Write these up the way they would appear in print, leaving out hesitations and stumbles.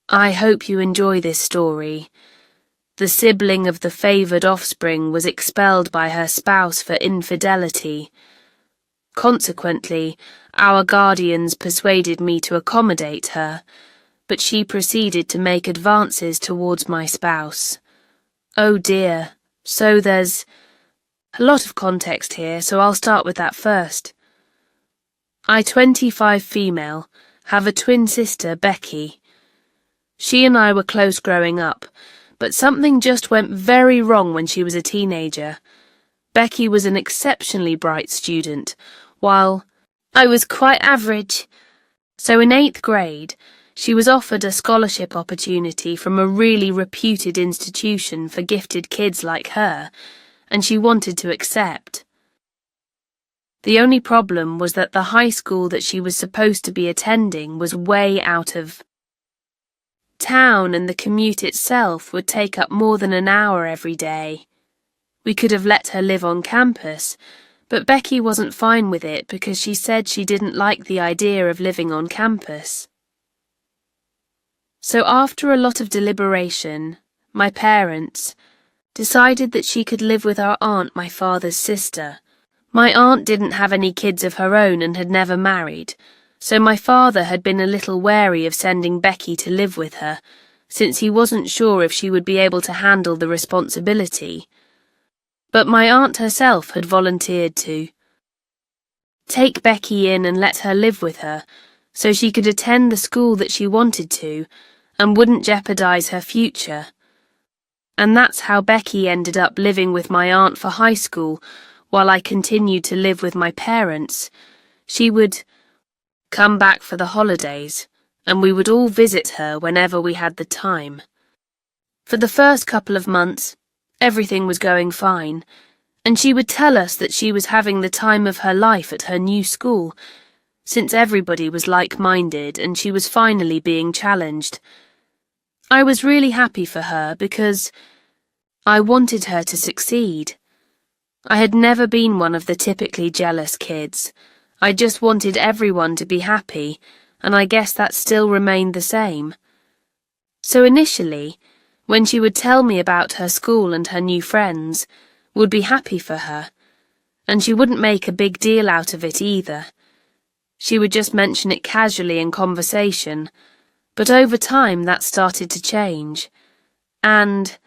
I hope you enjoy this story. The sibling of the favoured offspring was expelled by her spouse for infidelity. Consequently, our guardians persuaded me to accommodate her, but she proceeded to make advances towards my spouse. Oh dear, so there's a lot of context here, so I'll start with that first. I, 25 female, have a twin sister, Becky. She and I were close growing up, but something just went very wrong when she was a teenager. Becky was an exceptionally bright student, while I was quite average. So in 8th grade, she was offered a scholarship opportunity from a really reputed institution for gifted kids like her, and she wanted to accept. The only problem was that the high school that she was supposed to be attending was way out of town, and the commute itself would take up more than an hour every day. We could have let her live on campus, but Becky wasn't fine with it because she said she didn't like the idea of living on campus. So after a lot of deliberation, my parents decided that she could live with our aunt, my father's sister. My aunt didn't have any kids of her own and had never married, so my father had been a little wary of sending Becky to live with her, since he wasn't sure if she would be able to handle the responsibility. But my aunt herself had volunteered to take Becky in and let her live with her, so she could attend the school that she wanted to, and wouldn't jeopardize her future. And that's how Becky ended up living with my aunt for high school, while I continued to live with my parents. She would come back for the holidays, and we would all visit her whenever we had the time. For the first couple of months, everything was going fine, and she would tell us that she was having the time of her life at her new school, since everybody was like-minded and she was finally being challenged. I was really happy for her because I wanted her to succeed. I had never been one of the typically jealous kids. I just wanted everyone to be happy, and I guess that still remained the same. So initially, when she would tell me about her school and her new friends, would be happy for her, and she wouldn't make a big deal out of it either. She would just mention it casually in conversation, but over time that started to change, and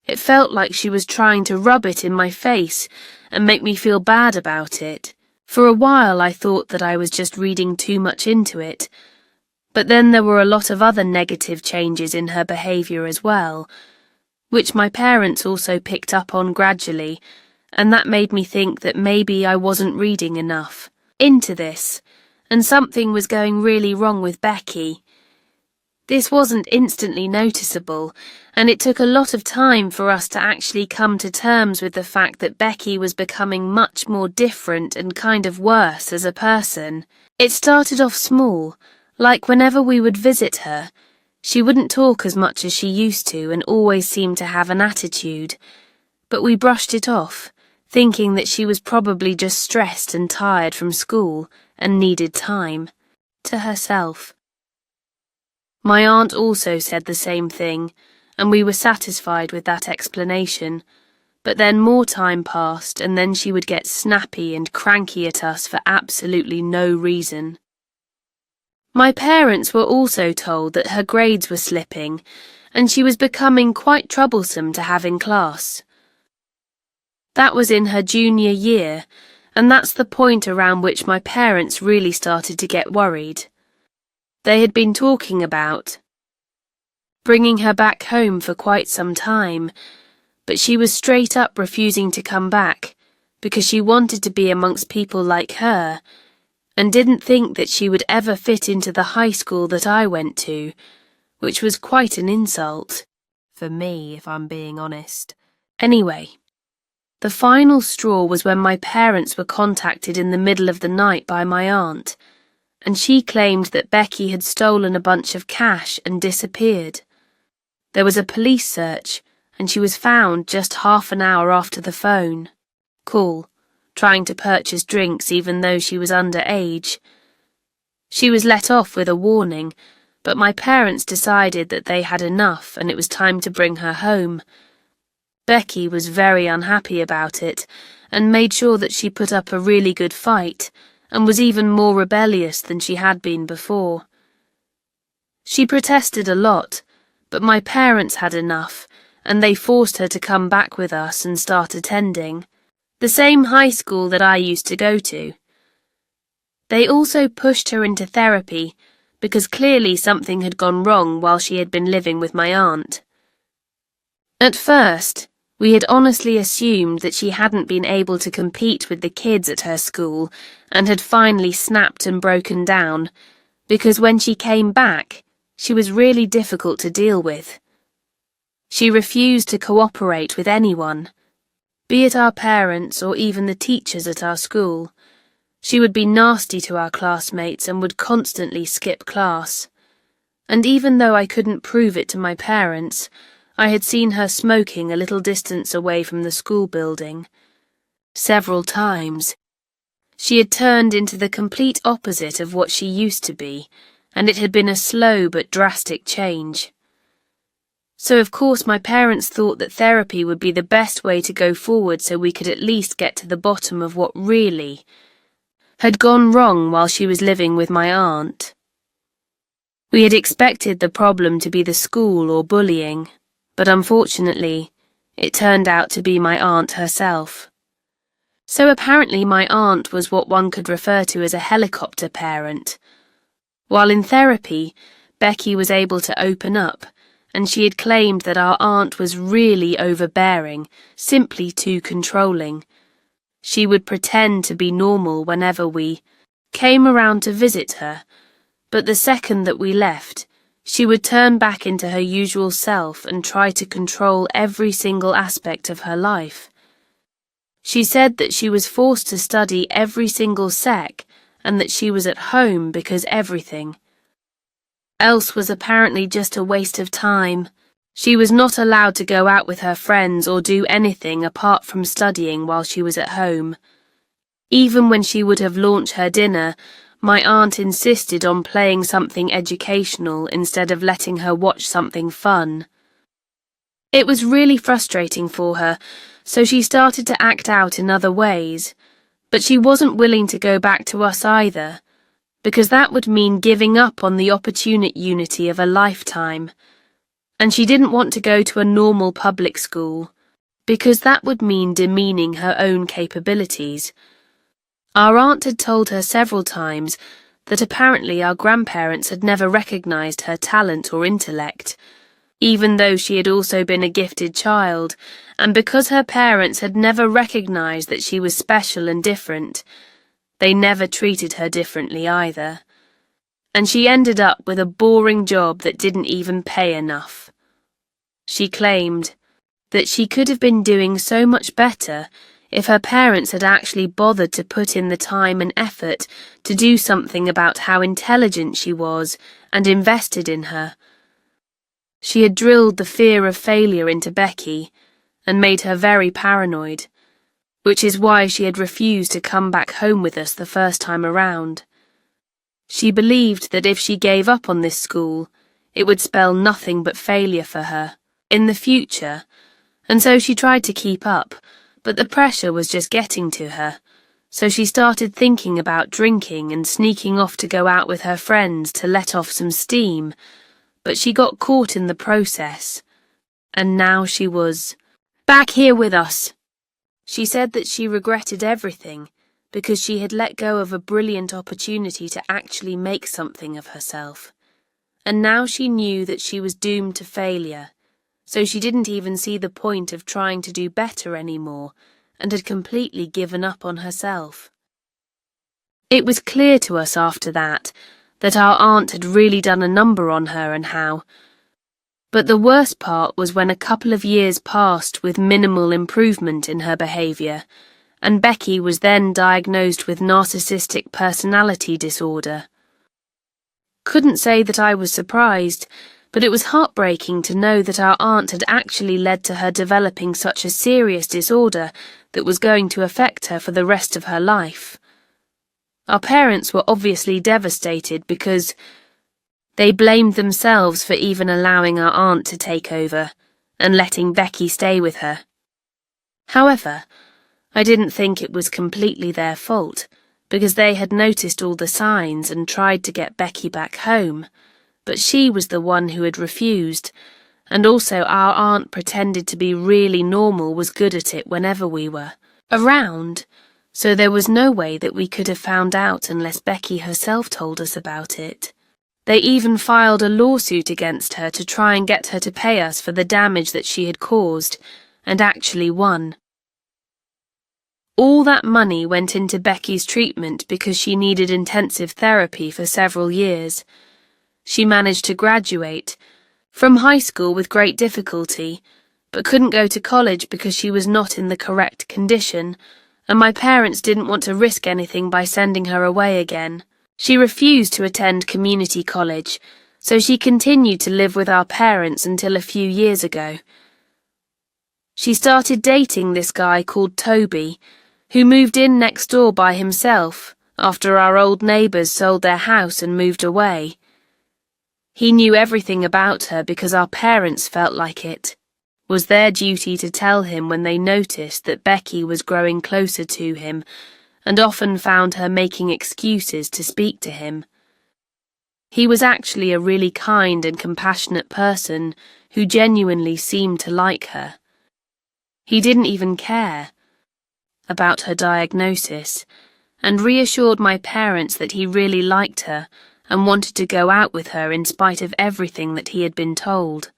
it felt like she was trying to rub it in my face and make me feel bad about it. For a while I thought that I was just reading too much into it, but then there were a lot of other negative changes in her behaviour as well, which my parents also picked up on gradually, and that made me think that maybe I wasn't reading enough into this, and something was going really wrong with Becky. This wasn't instantly noticeable, and it took a lot of time for us to actually come to terms with the fact that Becky was becoming much more different and kind of worse as a person. It started off small, like whenever we would visit her, she wouldn't talk as much as she used to and always seemed to have an attitude, but we brushed it off, thinking that she was probably just stressed and tired from school and needed time to herself. My aunt also said the same thing, and we were satisfied with that explanation, but then more time passed and then she would get snappy and cranky at us for absolutely no reason. My parents were also told that her grades were slipping, and she was becoming quite troublesome to have in class. That was in her junior year, and that's the point around which my parents really started to get worried. They had been talking about bringing her back home for quite some time, but she was straight up refusing to come back because she wanted to be amongst people like her and didn't think that she would ever fit into the high school that I went to, which was quite an insult for me, if I'm being honest. Anyway, the final straw was when my parents were contacted in the middle of the night by my aunt, and she claimed that Becky had stolen a bunch of cash and disappeared. There was a police search, and she was found just half an hour after the phone call, trying to purchase drinks even though she was underage. She was let off with a warning, but my parents decided that they had enough and it was time to bring her home. Becky was very unhappy about it and made sure that she put up a really good fight and was even more rebellious than she had been before. She protested a lot, but my parents had enough and they forced her to come back with us and start attending the same high school that I used to go to. They also pushed her into therapy because clearly something had gone wrong while she had been living with my aunt. At first, we had honestly assumed that she hadn't been able to compete with the kids at her school and had finally snapped and broken down, because when she came back, she was really difficult to deal with. She refused to cooperate with anyone, be it our parents or even the teachers at our school. She would be nasty to our classmates and would constantly skip class. And even though I couldn't prove it to my parents, I had seen her smoking a little distance away from the school building. Several times. She had turned into the complete opposite of what she used to be, and it had been a slow but drastic change. So of course my parents thought that therapy would be the best way to go forward so we could at least get to the bottom of what really had gone wrong while she was living with my aunt. We had expected the problem to be the school or bullying, but unfortunately, it turned out to be my aunt herself. So apparently my aunt was what one could refer to as a helicopter parent. While in therapy, Becky was able to open up, and she had claimed that our aunt was really overbearing, simply too controlling. She would pretend to be normal whenever we came around to visit her, but the second that we left, she would turn back into her usual self and try to control every single aspect of her life. She said that she was forced to study every single sec and that she was at home because everything else was apparently just a waste of time. She was not allowed to go out with her friends or do anything apart from studying while she was at home. Even when she would have launched her dinner, my aunt insisted on playing something educational instead of letting her watch something fun. It was really frustrating for her, so she started to act out in other ways, but she wasn't willing to go back to us either, because that would mean giving up on the opportunity of a lifetime. And she didn't want to go to a normal public school, because that would mean demeaning her own capabilities. Our aunt had told her several times that apparently our grandparents had never recognized her talent or intellect, even though she had also been a gifted child, and because her parents had never recognized that she was special and different, they never treated her differently either. And she ended up with a boring job that didn't even pay enough. She claimed that she could have been doing so much better if her parents had actually bothered to put in the time and effort to do something about how intelligent she was and invested in her. She had drilled the fear of failure into Becky and made her very paranoid, which is why she had refused to come back home with us the first time around. She believed that if she gave up on this school, it would spell nothing but failure for her in the future, and so she tried to keep up, but the pressure was just getting to her, so she started thinking about drinking and sneaking off to go out with her friends to let off some steam, but she got caught in the process, and now she was back here with us. She said that she regretted everything because she had let go of a brilliant opportunity to actually make something of herself, and now she knew that she was doomed to failure. So she didn't even see the point of trying to do better anymore and had completely given up on herself. It was clear to us after that our aunt had really done a number on her and how. But the worst part was when a couple of years passed with minimal improvement in her behaviour, and Becky was then diagnosed with narcissistic personality disorder. Couldn't say that I was surprised, but it was heartbreaking to know that our aunt had actually led to her developing such a serious disorder that was going to affect her for the rest of her life. Our parents were obviously devastated because They blamed themselves for even allowing our aunt to take over and letting Becky stay with her. However, I didn't think it was completely their fault, because they had noticed all the signs and tried to get Becky back home, but she was the one who had refused, and also our aunt pretended to be really normal, was good at it whenever we were around, so there was no way that we could have found out unless Becky herself told us about it. They even filed a lawsuit against her to try and get her to pay us for the damage that she had caused, and actually won. All that money went into Becky's treatment because she needed intensive therapy for several years. She managed to graduate from high school with great difficulty, but couldn't go to college because she was not in the correct condition, and my parents didn't want to risk anything by sending her away again. She refused to attend community college, so she continued to live with our parents until a few years ago. She started dating this guy called Toby, who moved in next door by himself after our old neighbours sold their house and moved away. He knew everything about her because our parents felt like it was their duty to tell him when they noticed that Becky was growing closer to him, and often found her making excuses to speak to him. He was actually a really kind and compassionate person who genuinely seemed to like her. He didn't even care about her diagnosis, and reassured my parents that he really liked her and wanted to go out with her in spite of everything that he had been told.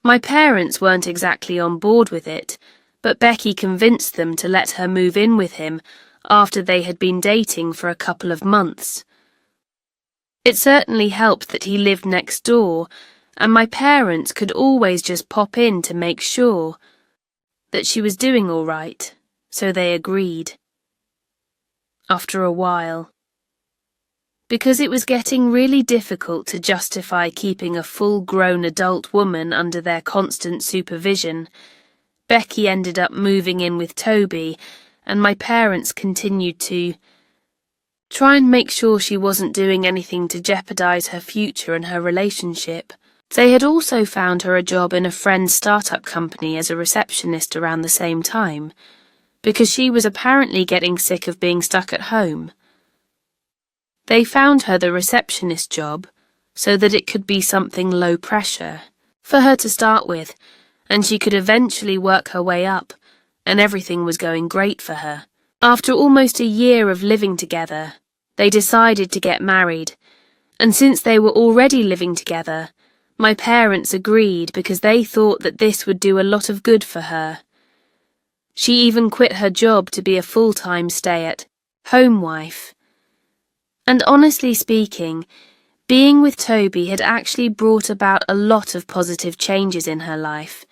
My parents weren't exactly on board with it, but Becky convinced them to let her move in with him after they had been dating for a couple of months. It certainly helped that he lived next door, and my parents could always just pop in to make sure that she was doing all right, so they agreed. After a while, because it was getting really difficult to justify keeping a full-grown adult woman under their constant supervision, Becky ended up moving in with Toby, and my parents continued to try and make sure she wasn't doing anything to jeopardize her future and her relationship. They had also found her a job in a friend's startup company as a receptionist around the same time, because she was apparently getting sick of being stuck at home. They found her the receptionist job so that it could be something low pressure for her to start with, and she could eventually work her way up, and everything was going great for her. After almost a year of living together, they decided to get married, and since they were already living together, my parents agreed because they thought that this would do a lot of good for her. She even quit her job to be a full-time stay-at-home wife. And honestly speaking, being with Toby had actually brought about a lot of positive changes in her life,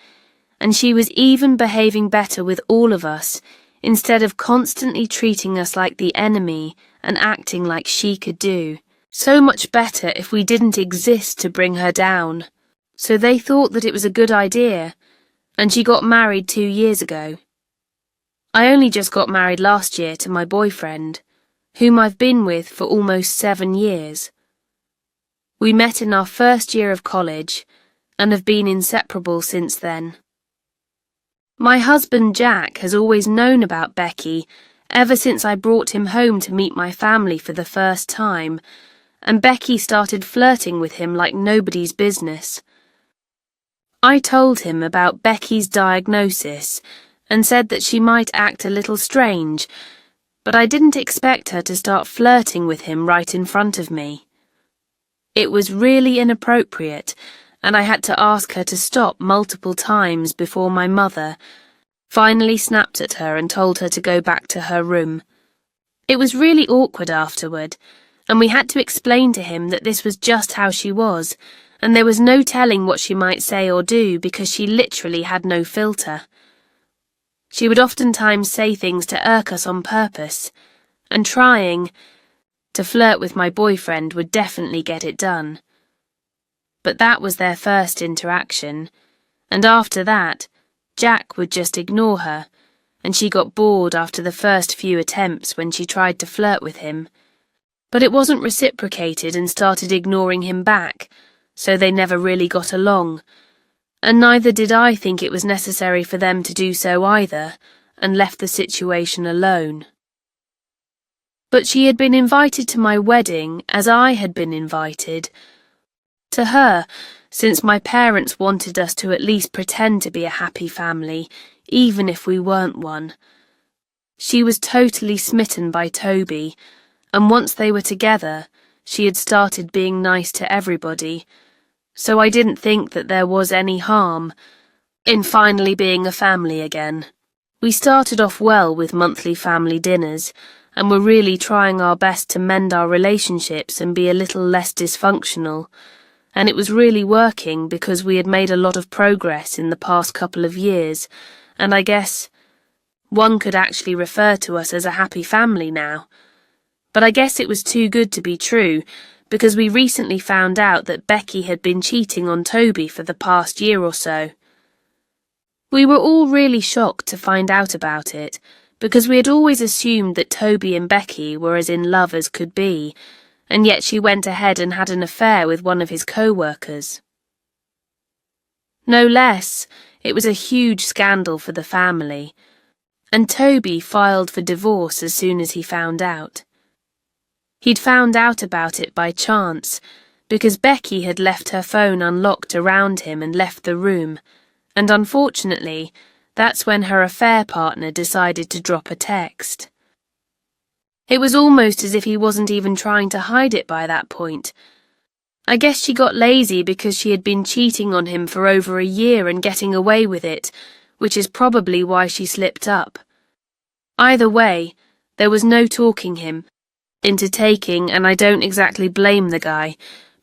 and she was even behaving better with all of us, instead of constantly treating us like the enemy and acting like she could do so much better if we didn't exist to bring her down. So they thought that it was a good idea, and she got married 2 years ago. I only just got married last year to my boyfriend, whom I've been with for almost 7 years. We met in our first year of college and have been inseparable since then. My husband Jack has always known about Becky ever since I brought him home to meet my family for the first time, and Becky started flirting with him like nobody's business. I told him about Becky's diagnosis and said that she might act a little strange, but I didn't expect her to start flirting with him right in front of me. It was really inappropriate, and I had to ask her to stop multiple times before my mother finally snapped at her and told her to go back to her room. It was really awkward afterward, and we had to explain to him that this was just how she was, and there was no telling what she might say or do because she literally had no filter. She would oftentimes say things to irk us on purpose, and trying to flirt with my boyfriend would definitely get it done. But that was their first interaction, and after that, Jack would just ignore her, and she got bored after the first few attempts when she tried to flirt with him. But it wasn't reciprocated and started ignoring him back, so they never really got along, and neither did I think it was necessary for them to do so either, and left the situation alone. But she had been invited to my wedding as I had been invited to her, since my parents wanted us to at least pretend to be a happy family, even if we weren't one. She was totally smitten by Toby, and once they were together, she had started being nice to everybody, so I didn't think that there was any harm in finally being a family again. We started off well with monthly family dinners, and were really trying our best to mend our relationships and be a little less dysfunctional, and it was really working because we had made a lot of progress in the past couple of years, and I guess one could actually refer to us as a happy family now. But I guess it was too good to be true, because we recently found out that Becky had been cheating on Toby for the past year or so. We were all really shocked to find out about it, because we had always assumed that Toby and Becky were as in love as could be, and yet she went ahead and had an affair with one of his co-workers. No less, it was a huge scandal for the family, and Toby filed for divorce as soon as he found out. He'd found out about it by chance, because Becky had left her phone unlocked around him and left the room, and unfortunately, that's when her affair partner decided to drop a text. It was almost as if he wasn't even trying to hide it by that point. I guess she got lazy because she had been cheating on him for over a year and getting away with it, which is probably why she slipped up. Either way, there was no talking him into taking, and I don't exactly blame the guy,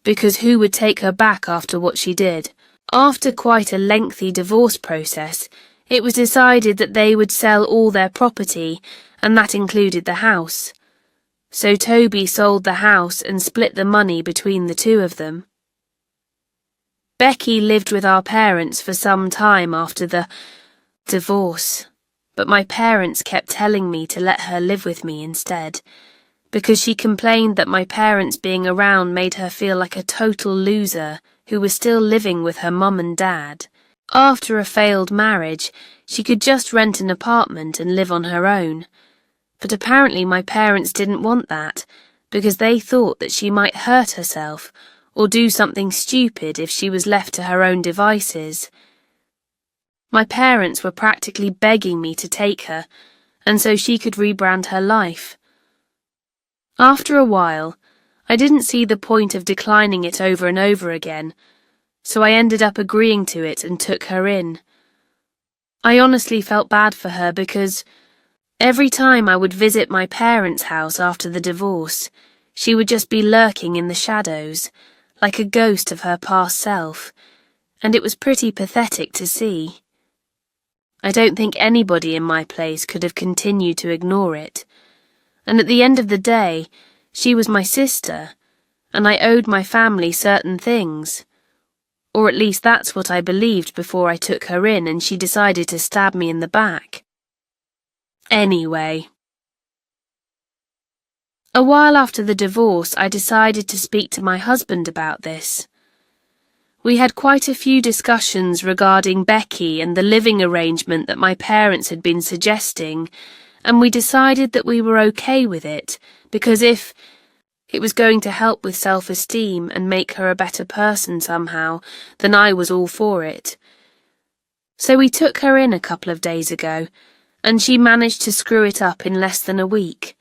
because who would take her back after what she did? After quite a lengthy divorce process, it was decided that they would sell all their property, and that included the house. So Toby sold the house and split the money between the two of them. Becky lived with our parents for some time after the divorce, but my parents kept telling me to let her live with me instead, because she complained that my parents being around made her feel like a total loser who was still living with her mum and dad. After a failed marriage, she could just rent an apartment and live on her own. But apparently my parents didn't want that, because they thought that she might hurt herself or do something stupid if she was left to her own devices. My parents were practically begging me to take her, and so she could rebrand her life. After a while, I didn't see the point of declining it over and over again, so I ended up agreeing to it and took her in. I honestly felt bad for her because every time I would visit my parents' house after the divorce, she would just be lurking in the shadows, like a ghost of her past self, and it was pretty pathetic to see. I don't think anybody in my place could have continued to ignore it, and at the end of the day, she was my sister, and I owed my family certain things. Or at least that's what I believed before I took her in and she decided to stab me in the back. Anyway. A while after the divorce, I decided to speak to my husband about this. We had quite a few discussions regarding Becky and the living arrangement that my parents had been suggesting, and we decided that we were okay with it, because if it was going to help with self-esteem and make her a better person somehow, then I was all for it. So we took her in a couple of days ago, and she managed to screw it up in less than a week.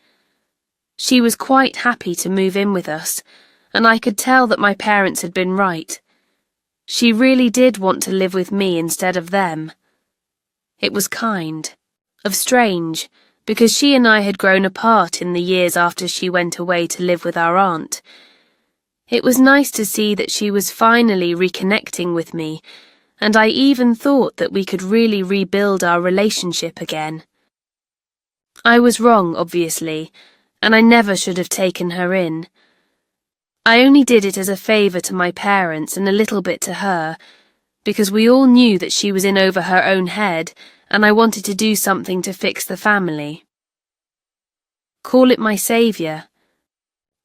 She was quite happy to move in with us, and I could tell that my parents had been right. She really did want to live with me instead of them. It was kind of strange, because she and I had grown apart in the years after she went away to live with our aunt. It was nice to see that she was finally reconnecting with me, and I even thought that we could really rebuild our relationship again. I was wrong, obviously, and I never should have taken her in. I only did it as a favour to my parents and a little bit to her, because we all knew that she was in over her own head, and I wanted to do something to fix the family. Call it my saviour.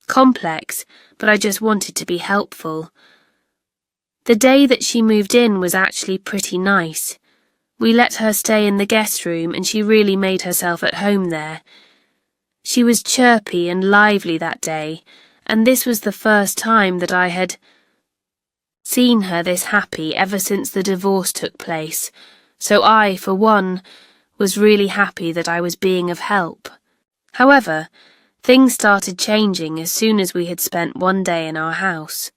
complex, but I just wanted to be helpful. The day that she moved in was actually pretty nice. We let her stay in the guest room and she really made herself at home there. She was chirpy and lively that day, and this was the first time that I had seen her this happy ever since the divorce took place, so I, for one, was really happy that I was being of help. However, things started changing as soon as we had spent one day in our house.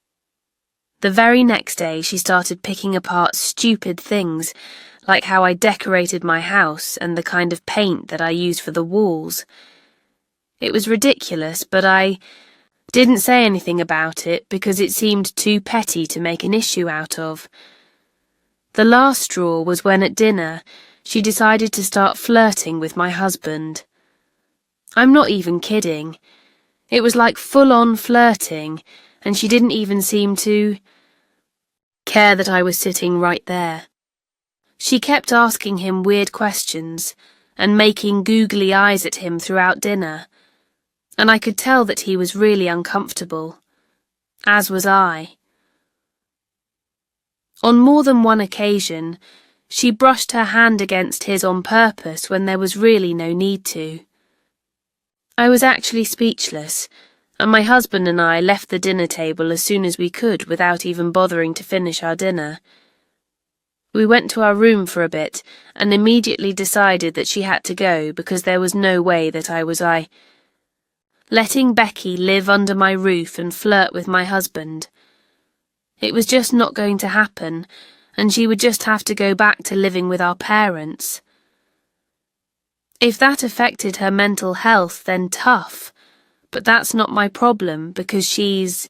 The very next day she started picking apart stupid things, like how I decorated my house and the kind of paint that I used for the walls. It was ridiculous, but I didn't say anything about it because it seemed too petty to make an issue out of. The last straw was when at dinner she decided to start flirting with my husband. I'm not even kidding. It was like full-on flirting, and she didn't even seem to care that I was sitting right there. She kept asking him weird questions and making googly eyes at him throughout dinner, and I could tell that he was really uncomfortable, as was I. On more than one occasion, she brushed her hand against his on purpose when there was really no need to. I was actually speechless, and my husband and I left the dinner table as soon as we could without even bothering to finish our dinner. We went to our room for a bit and immediately decided that she had to go because there was no way that I was letting Becky live under my roof and flirt with my husband. It was just not going to happen, and she would just have to go back to living with our parents. If that affected her mental health, then tough. But that's not my problem because she's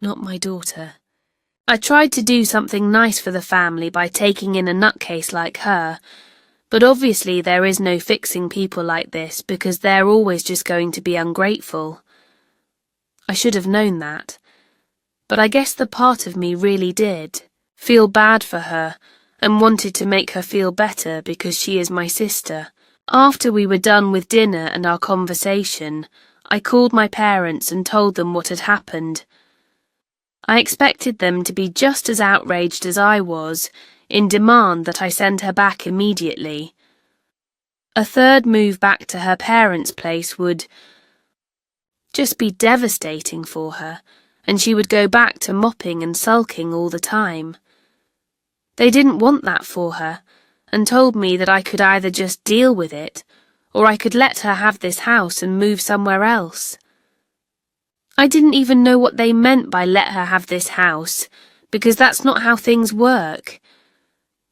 not my daughter. I tried to do something nice for the family by taking in a nutcase like her, but obviously there is no fixing people like this because they're always just going to be ungrateful. I should have known that, but I guess the part of me really did feel bad for her and wanted to make her feel better because she is my sister. After we were done with dinner and our conversation, I called my parents and told them what had happened. I expected them to be just as outraged as I was, in demand that I send her back immediately. A third move back to her parents' place would just be devastating for her, and she would go back to mopping and sulking all the time. They didn't want that for her, and told me that I could either just deal with it, or I could let her have this house and move somewhere else. I didn't even know what they meant by let her have this house, because that's not how things work.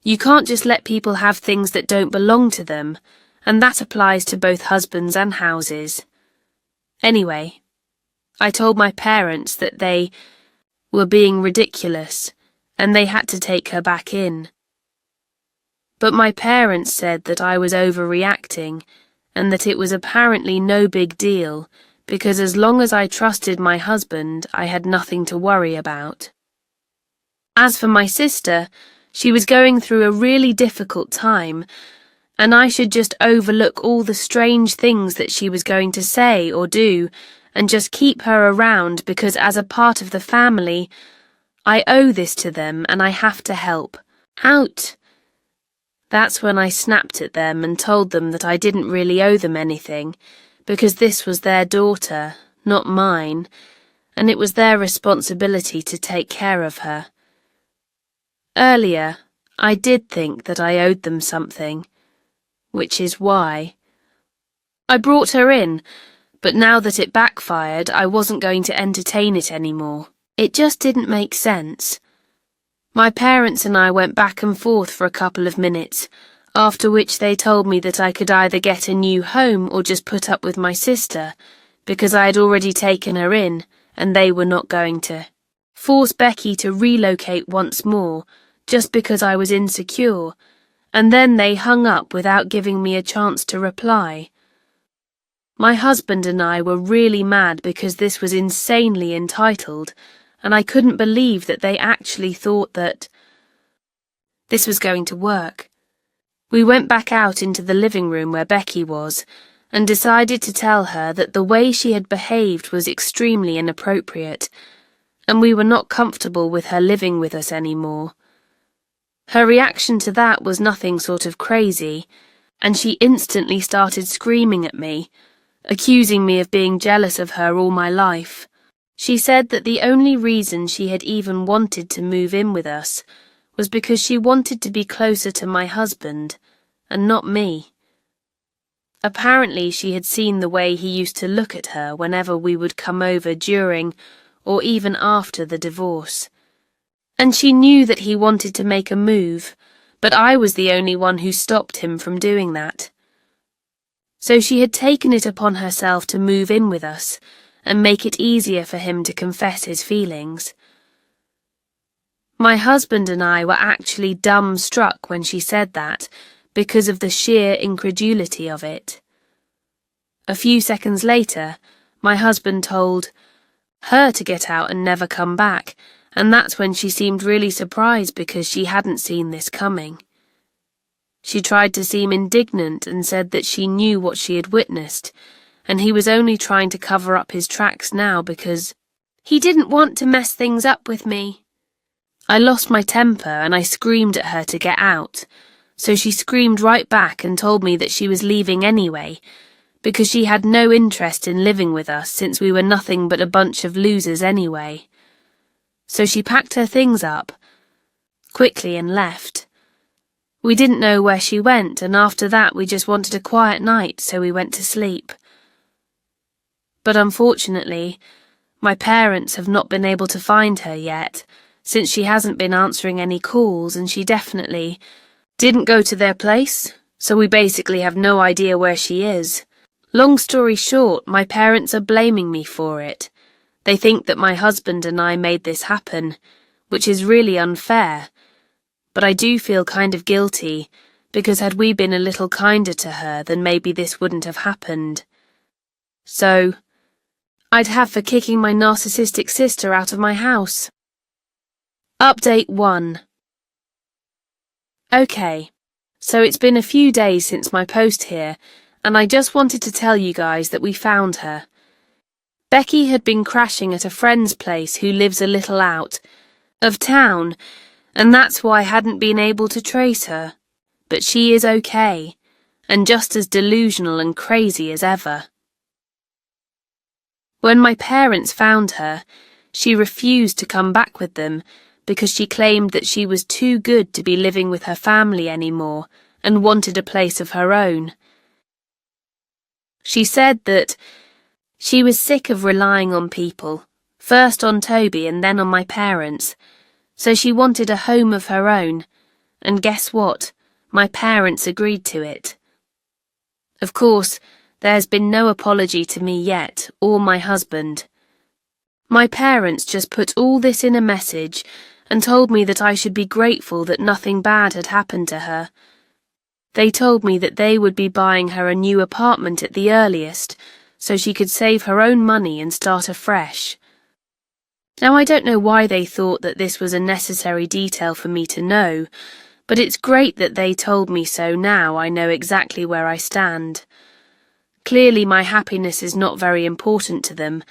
You can't just let people have things that don't belong to them, and that applies to both husbands and houses. Anyway, I told my parents that they were being ridiculous, and they had to take her back in. But my parents said that I was overreacting, and that it was apparently no big deal, because as long as I trusted my husband, I had nothing to worry about. As for my sister, she was going through a really difficult time, and I should just overlook all the strange things that she was going to say or do, and just keep her around because as a part of the family, I owe this to them and I have to help. Out! That's when I snapped at them and told them that I didn't really owe them anything, because this was their daughter, not mine, and it was their responsibility to take care of her. Earlier, I did think that I owed them something, which is why I brought her in, but now that it backfired, I wasn't going to entertain it anymore. It just didn't make sense. My parents and I went back and forth for a couple of minutes, after which they told me that I could either get a new home or just put up with my sister, because I had already taken her in, and they were not going to force Becky to relocate once more, just because I was insecure, and then they hung up without giving me a chance to reply. My husband and I were really mad because this was insanely entitled, and I couldn't believe that they actually thought that this was going to work. We went back out into the living room where Becky was, and decided to tell her that the way she had behaved was extremely inappropriate, and we were not comfortable with her living with us anymore. Her reaction to that was nothing sort of crazy, and she instantly started screaming at me, accusing me of being jealous of her all my life. She said that the only reason she had even wanted to move in with us was because she wanted to be closer to my husband, and not me. Apparently she had seen the way he used to look at her whenever we would come over during or even after the divorce. And she knew that he wanted to make a move, but I was the only one who stopped him from doing that. So she had taken it upon herself to move in with us and make it easier for him to confess his feelings. My husband and I were actually dumbstruck when she said that, because of the sheer incredulity of it. A few seconds later, my husband told her to get out and never come back, and that's when she seemed really surprised because she hadn't seen this coming. She tried to seem indignant and said that she knew what she had witnessed, and he was only trying to cover up his tracks now because he didn't want to mess things up with me. I lost my temper and I screamed at her to get out, so she screamed right back and told me that she was leaving anyway, because she had no interest in living with us since we were nothing but a bunch of losers anyway. So she packed her things up quickly and left. We didn't know where she went, and after that we just wanted a quiet night, so we went to sleep. But unfortunately, my parents have not been able to find her yet, since she hasn't been answering any calls, and she definitely didn't go to their place, so we basically have no idea where she is. Long story short, my parents are blaming me for it. They think that my husband and I made this happen, which is really unfair. But I do feel kind of guilty, because had we been a little kinder to her, then maybe this wouldn't have happened. So, I'd have for kicking my narcissistic sister out of my house. Update 1. Okay, so it's been a few days since my post here, and I just wanted to tell you guys that we found her. Becky had been crashing at a friend's place who lives a little out of town, and that's why I hadn't been able to trace her. But she is okay, and just as delusional and crazy as ever. When my parents found her, she refused to come back with them because she claimed that she was too good to be living with her family anymore and wanted a place of her own. She said that she was sick of relying on people, first on Toby and then on my parents, so she wanted a home of her own, and guess what? My parents agreed to it. Of course, there's been no apology to me yet, or my husband. My parents just put all this in a message and told me that I should be grateful that nothing bad had happened to her. They told me that they would be buying her a new apartment at the earliest, so she could save her own money and start afresh. Now I don't know why they thought that this was a necessary detail for me to know, but it's great that they told me so. Now I know exactly where I stand. Clearly my happiness is not very important to them,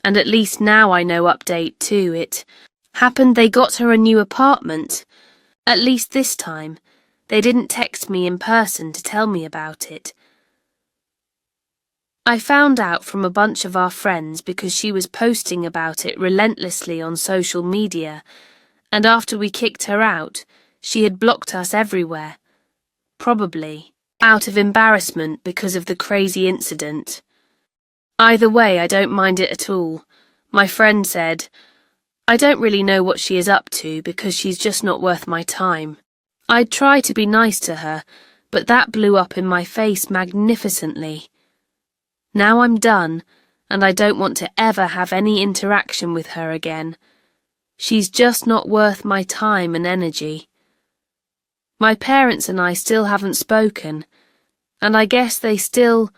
and at least now I know update 2. It happened they got her a new apartment. At least this time. They didn't text me in person to tell me about it. I found out from a bunch of our friends because she was posting about it relentlessly on social media, and after we kicked her out, she had blocked us everywhere. Probably out of embarrassment because of the crazy incident. Either way, I don't mind it at all. My friend said, I don't really know what she is up to because she's just not worth my time. I'd try to be nice to her, but that blew up in my face magnificently. Now I'm done, and I don't want to ever have any interaction with her again. She's just not worth my time and energy. My parents and I still haven't spoken, and I guess they still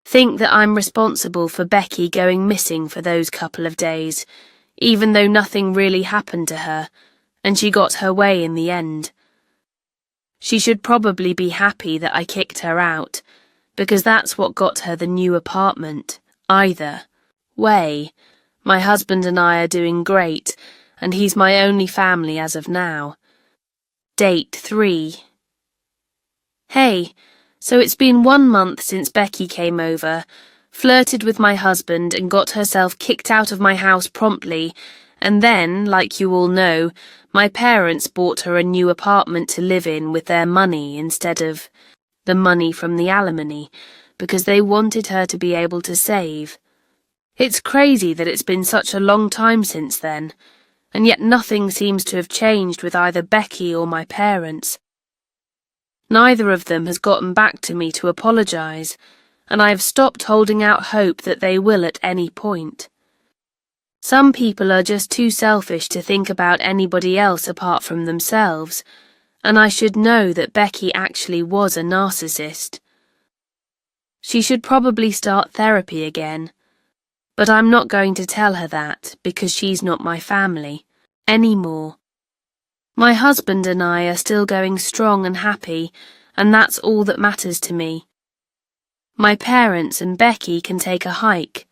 think that I'm responsible for Becky going missing for those couple of days, even though nothing really happened to her, and she got her way in the end. She should probably be happy that I kicked her out, because that's what got her the new apartment, either way. My husband and I are doing great, and he's my only family as of now. Date 3. Hey, so it's been 1 month since Becky came over, flirted with my husband and got herself kicked out of my house promptly, and then, like you all know, my parents bought her a new apartment to live in with their money instead of the money from the alimony, because they wanted her to be able to save. It's crazy that it's been such a long time since then, and yet nothing seems to have changed with either Becky or my parents. Neither of them has gotten back to me to apologize, and I have stopped holding out hope that they will at any point. Some people are just too selfish to think about anybody else apart from themselves, and I should know that Becky actually was a narcissist. She should probably start therapy again, but I'm not going to tell her that because she's not my family anymore. My husband and I are still going strong and happy, and that's all that matters to me. My parents and Becky can take a hike,